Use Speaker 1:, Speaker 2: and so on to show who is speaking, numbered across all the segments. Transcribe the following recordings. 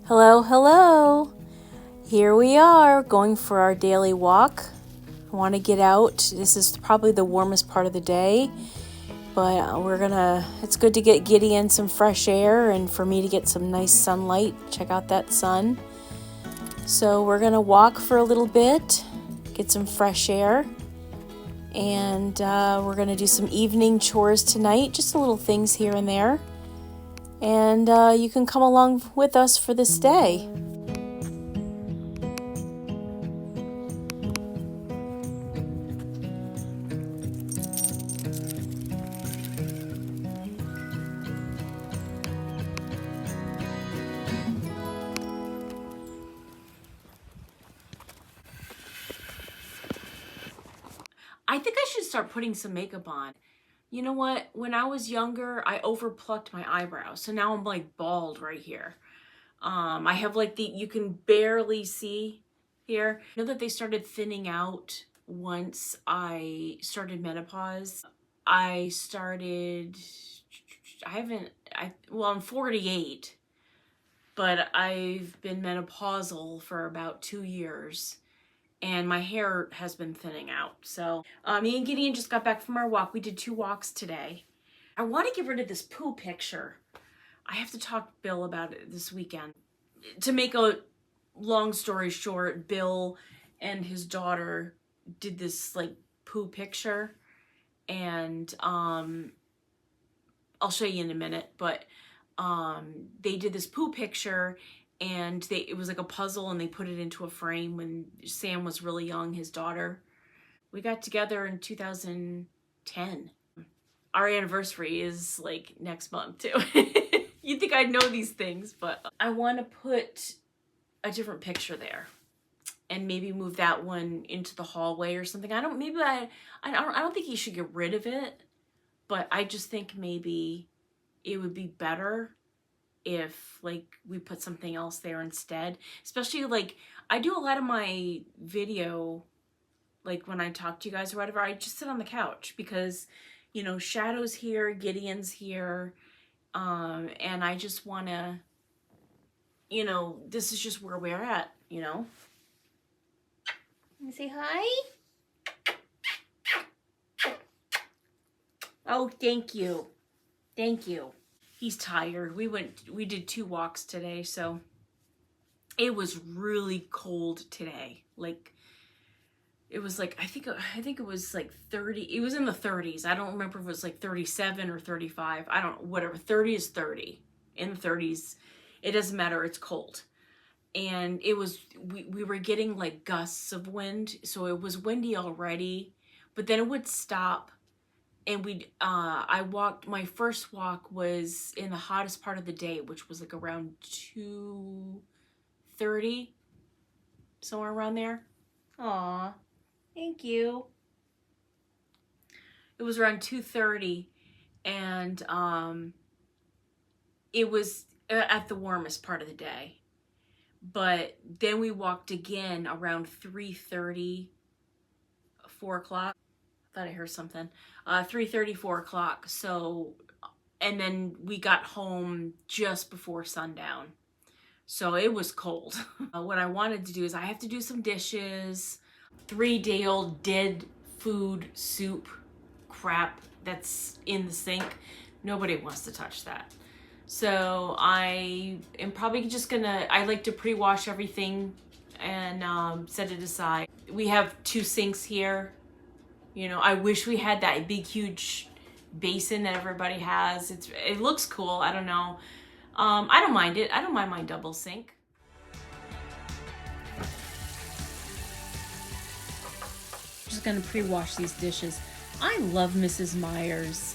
Speaker 1: Hello, hello. Here we are going for our daily walk. I want to get out. This is probably the warmest part of the day, but it's good to get Gideon some fresh air and for me to get some nice sunlight. Check out that sun. So we're gonna walk for a little bit, get some fresh air, and we're gonna do some evening chores tonight, just little things here and there. And you can come along with us for this day. I think I should start putting some makeup on. You know what? When I was younger, I overplucked my eyebrows. So now I'm like bald right here. I have like you can barely see here. I know that they started thinning out once I started menopause. I'm 48, but I've been menopausal for about 2 years. And my hair has been thinning out. So me and Gideon just got back from our walk. We did 2 walks today. I want to get rid of this poo picture. I have to talk to Bill about it this weekend. To make a long story short, Bill and his daughter did this like poo picture, and I'll show you in a minute, but they did this poo picture, and it was like a puzzle, and they put it into a frame when Sam was really young, his daughter. We got together in 2010. Our anniversary is like next month too. You'd think I'd know these things, but I want to put a different picture there and maybe move that one into the hallway or something. I don't think you should get rid of it, but I just think maybe it would be better if like we put something else there instead. Especially like I do a lot of my video, like when I talk to you guys or whatever, I just sit on the couch because, you know, Shadow's here, Gideon's here, and I just want to, you know, this is just where we're at, you know. Can you say hi? Oh, thank you. Thank you. He's tired. We did 2 walks today, so it was really cold today. Like it was like I think it was like 30. It was in the 30s. I don't remember if it was like 37 or 35. I don't, whatever. 30 is 30. In the 30s, it doesn't matter. It's cold. And it was we were getting like gusts of wind, so it was windy already, but then it would stop. And my first walk was in the hottest part of the day, which was like around 2:30, somewhere around there. Aw, thank you. It was around 2:30, and it was at the warmest part of the day. But then we walked again around 3:30, 4 o'clock. Thought I heard something. 3:30, 4 o'clock. So, and then we got home just before sundown. So it was cold. What I wanted to do is I have to do some dishes. 3-day-old dead food soup crap that's in the sink. Nobody wants to touch that. So I am probably just gonna, I like to pre-wash everything and set it aside. We have 2 sinks here. You know, I wish we had that big, huge basin that everybody has. It looks cool. I don't know. I don't mind it. I don't mind my double sink. Just gonna pre-wash these dishes. I love Mrs. Meyer's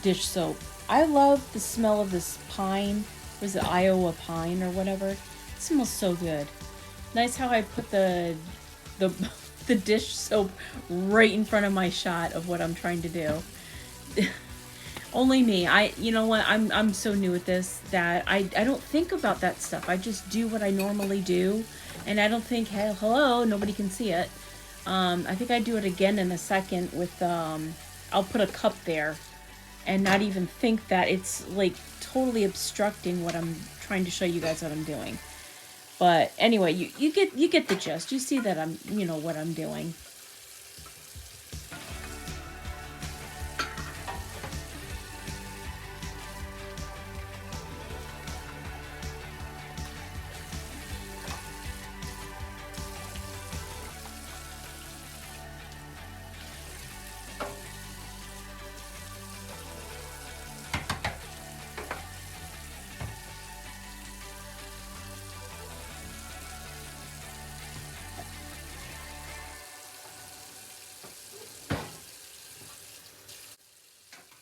Speaker 1: dish soap. I love the smell of this pine. Was it Iowa pine or whatever? It smells so good. Nice how I put the dish soap right in front of my shot of what I'm trying to do. Only me. You know what? I'm so new at this that I don't think about that stuff. I just do what I normally do, and I don't think, hey, hello, nobody can see it. I think I do it again in a second with I'll put a cup there and not even think that it's like totally obstructing what I'm trying to show you guys what I'm doing. But anyway, you get the gist. You see that I'm, what I'm doing.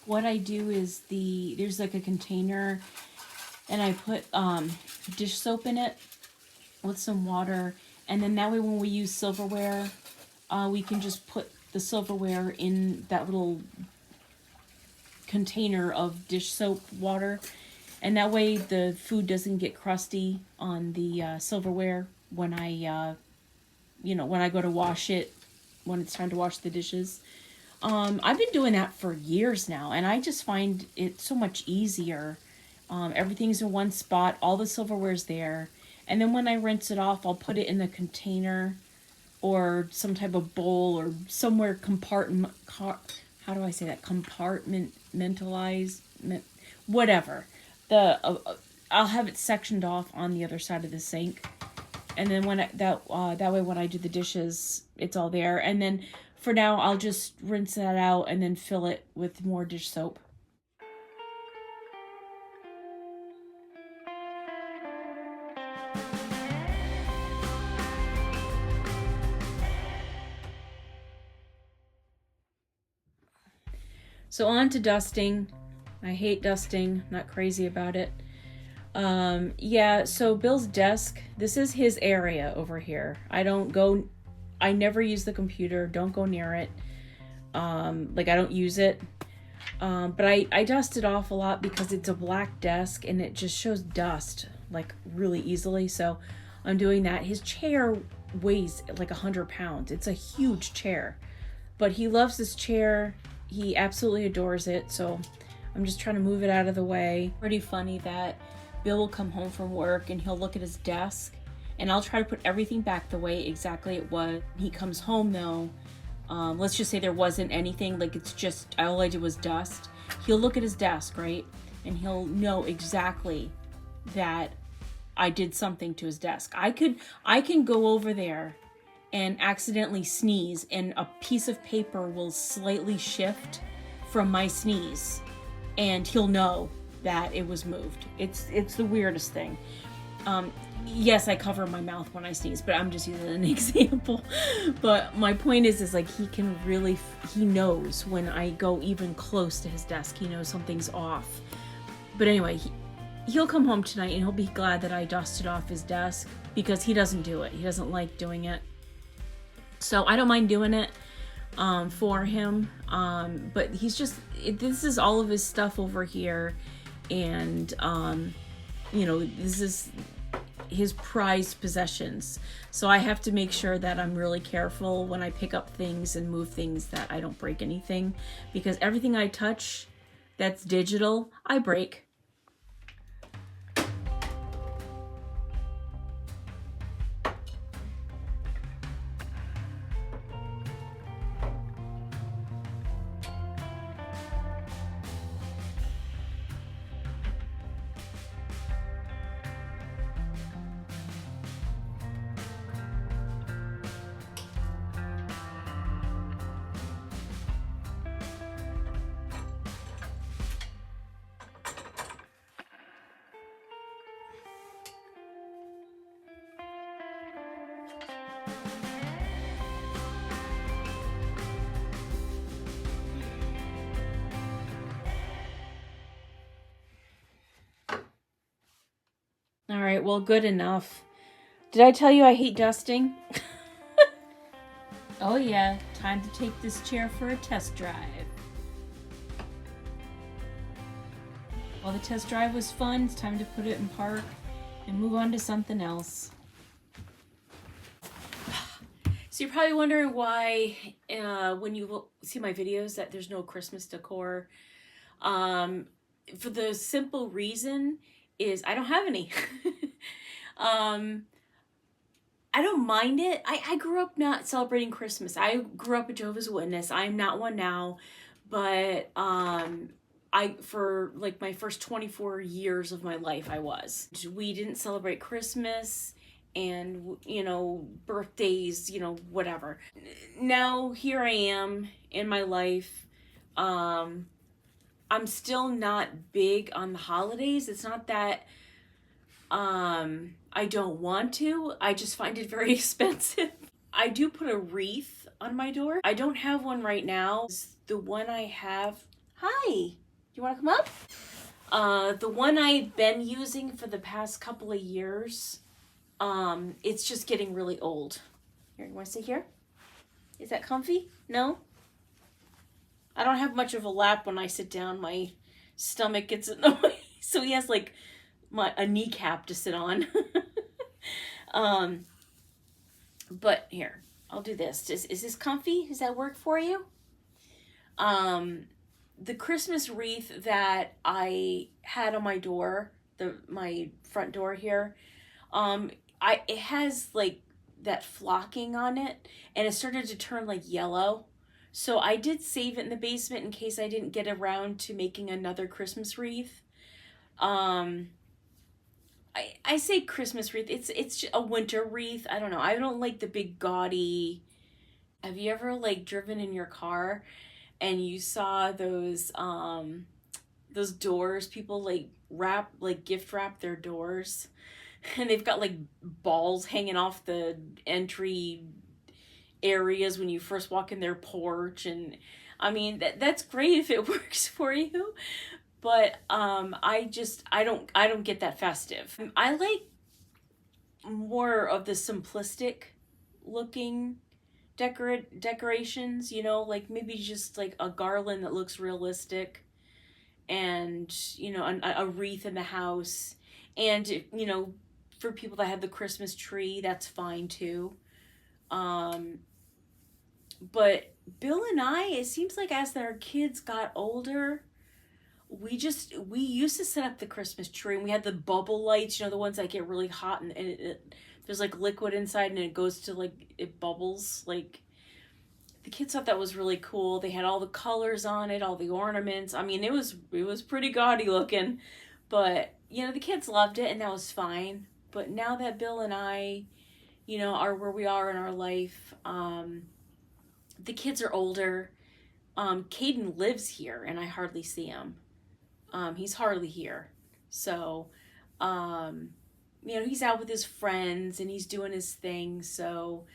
Speaker 1: What I do is there's like a container, and I put dish soap in it with some water, and then that way when we use silverware, we can just put the silverware in that little container of dish soap water, and that way the food doesn't get crusty on the silverware when when I go to wash it, when it's time to wash the dishes. I've been doing that for years now, and I just find it so much easier. Everything's in one spot, all the silverware's there, and then when I rinse it off, I'll put it in a container or some type of bowl or somewhere how do I say that? Compartmentalize, whatever. I'll have it sectioned off on the other side of the sink, and then that way when I do the dishes, it's all there. And then for now, I'll just rinse that out and then fill it with more dish soap. So on to dusting. I hate dusting, not crazy about it. Yeah, so Bill's desk, this is his area over here. I never use the computer, don't go near it. I don't use it. But I dust it off a lot because it's a black desk and it just shows dust like really easily. So I'm doing that. His chair weighs like 100 pounds. It's a huge chair, but he loves this chair. He absolutely adores it. So I'm just trying to move it out of the way. Pretty funny that Bill will come home from work and he'll look at his desk, and I'll try to put everything back the way exactly it was. He comes home though, let's just say there wasn't anything, like it's just, all I did was dust. He'll look at his desk, right? And he'll know exactly that I did something to his desk. I can go over there and accidentally sneeze, and a piece of paper will slightly shift from my sneeze, and he'll know that it was moved. It's the weirdest thing. Yes, I cover my mouth when I sneeze, but I'm just using an example. But my point is like he knows when I go even close to his desk. He knows something's off. But anyway, he'll come home tonight and he'll be glad that I dusted off his desk, because he doesn't do it. He doesn't like doing it. So I don't mind doing it for him. But this is all of his stuff over here. And, this is his prized possessions. So I have to make sure that I'm really careful when I pick up things and move things, that I don't break anything, because everything I touch that's digital, I break. All right, well, good enough. Did I tell you I hate dusting? Oh yeah, time to take this chair for a test drive. Well, the test drive was fun. It's time to put it in park and move on to something else. So you're probably wondering why, when you see my videos, that there's no Christmas decor. For the simple reason is I don't have any. I don't mind it. I grew up not celebrating Christmas. I grew up a Jehovah's Witness. I'm not one now, but for like my first 24 years of my life I was. We didn't celebrate Christmas and birthdays, whatever. Now here I am in my life. I'm still not big on the holidays. It's not that I don't want to. I just find it very expensive. I do put a wreath on my door. I don't have one right now. The one I have. Hi. You want to come up? The one I've been using for the past couple of years, it's just getting really old. Here, you want to sit here? Is that comfy? No? I don't have much of a lap when I sit down. My stomach gets in the way. So he has like a kneecap to sit on. But here, I'll do this. Is this comfy? Does that work for you? The Christmas wreath that I had on my door, my front door here, it has like that flocking on it, and it started to turn like yellow. So I did save it in the basement in case I didn't get around to making another Christmas wreath. I say Christmas wreath. It's a winter wreath. I don't know. I don't like the big gaudy. Have you ever like driven in your car and you saw those doors people gift wrap their doors, and they've got like balls hanging off the entry areas when you first walk in their porch, and I mean that's great if it works for you, but I don't get that festive. I like more of the simplistic looking decorations, like maybe just like a garland that looks realistic, and a wreath in the house, and for people that have the Christmas tree, that's fine too. But Bill and I, it seems like as our kids got older, we used to set up the Christmas tree, and we had the bubble lights, the ones that get really hot, and there's like liquid inside, and it goes to like, it bubbles. Like, the kids thought that was really cool. They had all the colors on it, all the ornaments. I mean, it was pretty gaudy looking, but the kids loved it, and that was fine. But now that Bill and I, are where we are in our life, the kids are older. Caden lives here, and I hardly see him. He's hardly here. So, he's out with his friends, and he's doing his thing. So,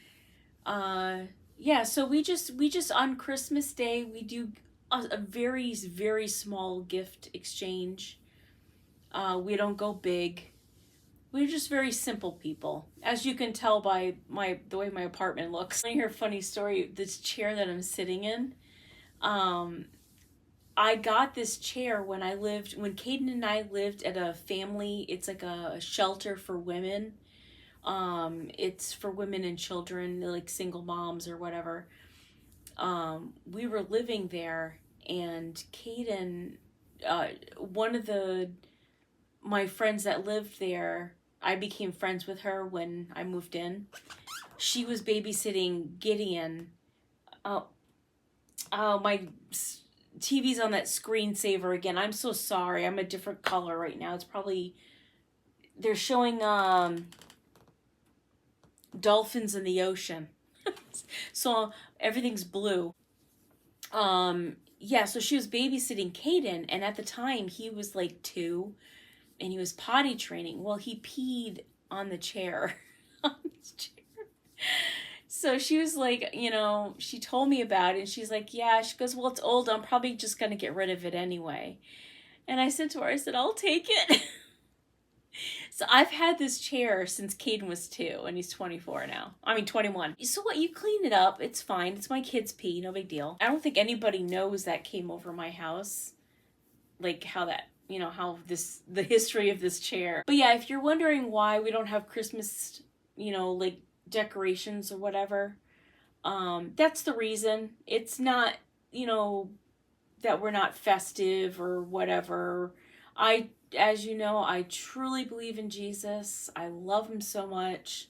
Speaker 1: so we just on Christmas Day, we do a very, very small gift exchange. We don't go big. We're just very simple people, as you can tell by the way my apartment looks. I hear a funny story. This chair that I'm sitting in, I got this chair when Caden and I lived at a family. It's like a shelter for women. It's for women and children, like single moms or whatever. We were living there, and Caden, one of my friends that lived there, I became friends with her when I moved in. She was babysitting Gideon. Oh, my TV's on that screensaver again. I'm so sorry. I'm a different color right now. It's probably, they're showing dolphins in the ocean. So everything's blue. So she was babysitting Caden, and at the time he was like 2. And he was potty training. Well, he peed on the chair. On his chair. So she was like, she told me about it. And she's like, yeah. She goes, well, it's old. I'm probably just going to get rid of it anyway. And I said to her, I'll take it. So I've had this chair since Caden was 2. And he's 24 now. 21. So what? You clean it up. It's fine. It's my kid's pee. No big deal. I don't think anybody knows that came over my house. Like how that... the history of this chair. But yeah, if you're wondering why we don't have Christmas, like decorations or whatever, that's the reason. It's not, that we're not festive or whatever. As you know, I truly believe in Jesus. I love him so much.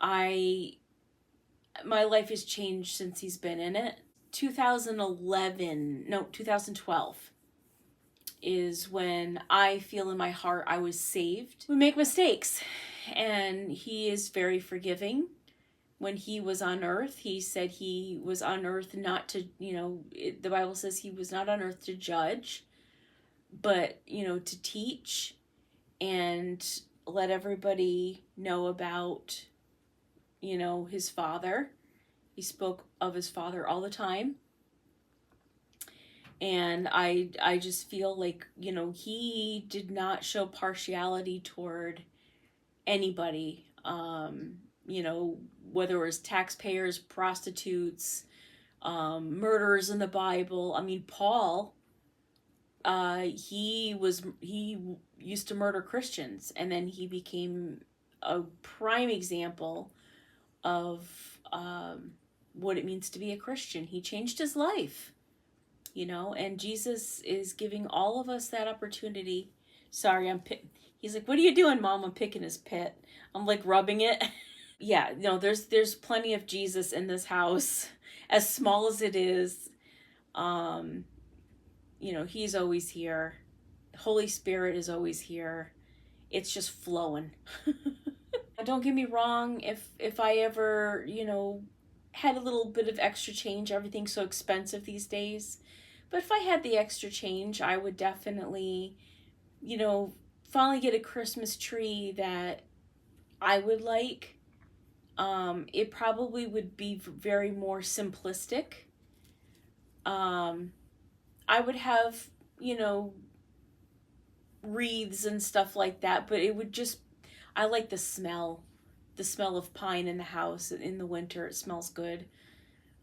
Speaker 1: my life has changed since he's been in it. 2012 is when I feel in my heart I was saved. We make mistakes, and he is very forgiving. When he was on earth, he said he was on earth not to, the Bible says he was not on earth to judge, but, to teach and let everybody know about, his Father. He spoke of his Father all the time. And I just feel like, he did not show partiality toward anybody, whether it was taxpayers, prostitutes, murderers in the Bible. I mean, Paul, he used to murder Christians, and then he became a prime example of what it means to be a Christian. He changed his life, and Jesus is giving all of us that opportunity. Sorry, he's like, what are you doing, Mom? I'm picking his pit. I'm like rubbing it. Yeah, there's plenty of Jesus in this house, as small as it is. He's always here. Holy Spirit is always here. It's just flowing. Don't get me wrong, if I ever, had a little bit of extra change, everything's so expensive these days. But if I had the extra change, I would definitely, finally get a Christmas tree that I would like. It probably would be very more simplistic. I would have, wreaths and stuff like that, but it would just, I like the smell of pine in the house in the winter. It smells good.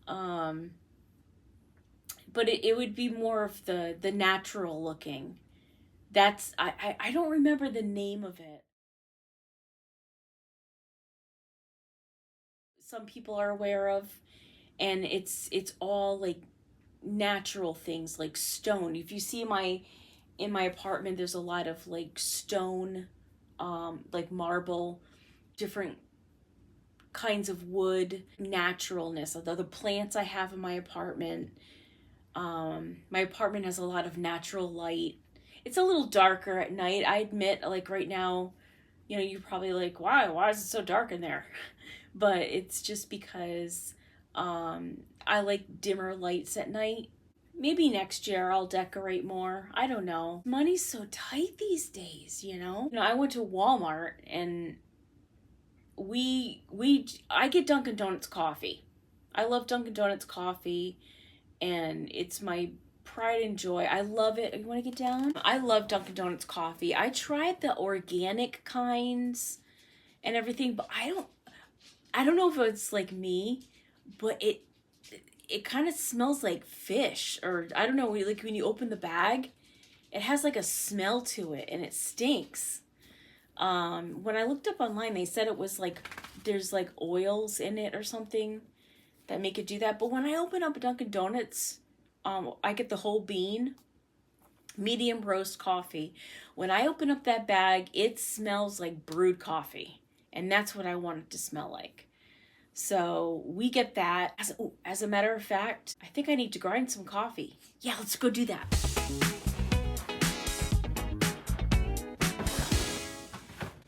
Speaker 1: But it would be more of the natural looking. That's, I don't remember the name of it. Some people are aware of, and it's all like natural things, like stone. If you see in my apartment, there's a lot of like stone, like marble, different kinds of wood, naturalness. The plants I have in my apartment has a lot of natural light. It's a little darker at night, I admit. Like right now, you're probably like, why is it so dark in there? But it's just because I like dimmer lights at night. Maybe next year I'll decorate more. I don't know. Money's so tight these days, I went to Walmart, and I get Dunkin' Donuts coffee. I love Dunkin' Donuts coffee, and it's my pride and joy. I love it. You want to get down? I love Dunkin' Donuts coffee. I tried the organic kinds and everything, but I don't know if it's like me, but it kind of smells like fish, or I don't know, like when you open the bag, it has like a smell to it, and it stinks. When I looked up online, they said it was like, there's like oils in it or something that make it do that. But when I open up a Dunkin' Donuts, I get the whole bean, medium roast coffee. When I open up that bag, it smells like brewed coffee, and that's what I want it to smell like. So we get that. As a matter of fact, I think I need to grind some coffee. Yeah, let's go do that.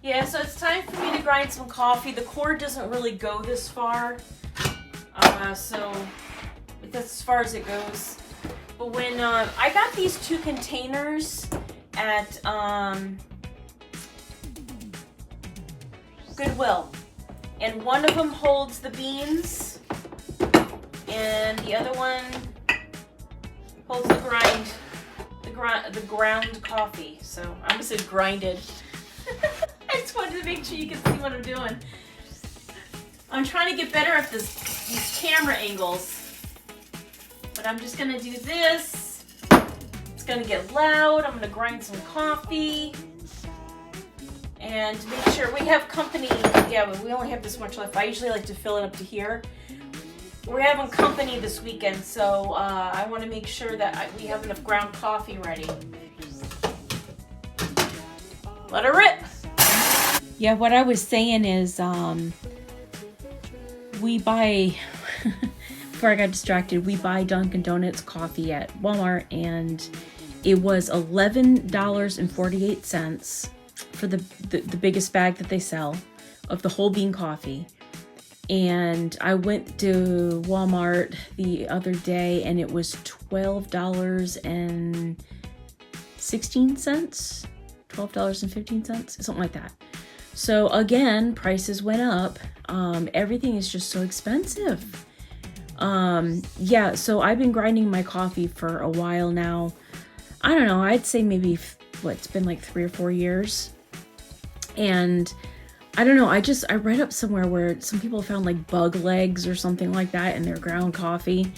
Speaker 1: Yeah, so it's time for me to grind some coffee. The cord doesn't really go this far, so that's as far as it goes. But when I got these 2 containers at Goodwill, and one of them holds the beans, and the other one holds the ground coffee. So I almost said grinded. I just wanted to make sure you can see what I'm doing. I'm trying to get better at these camera angles, but I'm just gonna do this. It's gonna get loud. I'm gonna grind some coffee. And to make sure we have company. Yeah, but we only have this much left. I usually like to fill it up to here. We're having company this weekend, so I want to make sure that we have enough ground coffee ready. Let her rip. Yeah, what I was saying is, we buy, before I got distracted, we buy Dunkin' Donuts coffee at Walmart, and it was $11.48 for the biggest bag that they sell of the whole bean coffee. And I went to Walmart the other day and it was $12.16, $12.15, something like that. So again, prices went up. Everything is just so expensive. Yeah, so I've been grinding my coffee for a while now. I don't know, I'd say maybe, it's been like 3 or 4 years. And I don't know, I read up somewhere where some people found like bug legs or something like that in their ground coffee.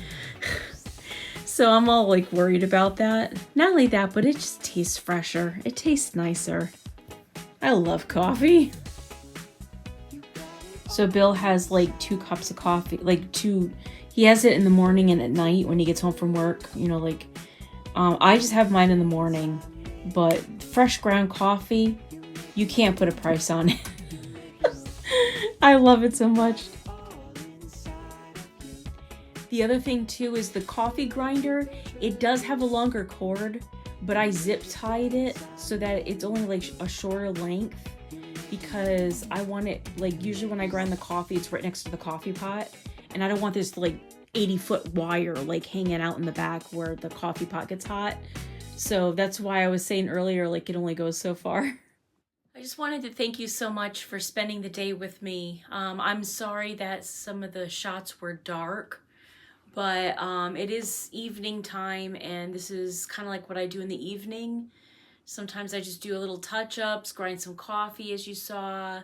Speaker 1: So I'm all like worried about that. Not only that, but it just tastes fresher. It tastes nicer. I love coffee. So Bill has like 2 cups of coffee, he has it in the morning and at night when he gets home from work, I just have mine in the morning, but fresh ground coffee, you can't put a price on it. I love it so much. The other thing too is the coffee grinder. It does have a longer cord, but I zip tied it so that it's only like a shorter length, because I want it, usually when I grind the coffee, it's right next to the coffee pot, and I don't want this 80-foot wire hanging out in the back where the coffee pot gets hot. So that's why I was saying earlier, it only goes so far. I just wanted to thank you so much for spending the day with me. I'm sorry that some of the shots were dark, but it is evening time, and this is kind of like what I do in the evening. Sometimes I just do a little touch-ups, grind some coffee as you saw,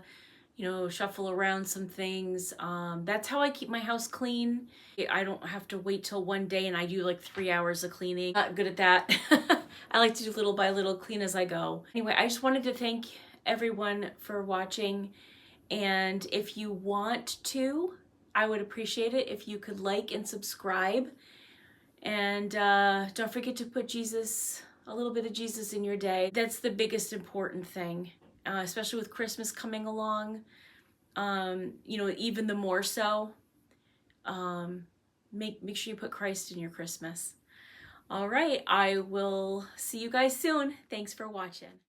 Speaker 1: shuffle around some things. That's how I keep my house clean. I don't have to wait till one day and I do 3 hours of cleaning. Not good at that. I like to do little by little, clean as I go. Anyway, I just wanted to thank everyone for watching, and if you want to, I would appreciate it if you could like and subscribe, and don't forget to put a little bit of Jesus in your day. That's the biggest important thing, especially with Christmas coming along. Even the more so, make sure you put Christ in your Christmas. All right, I will see you guys soon. Thanks for watching.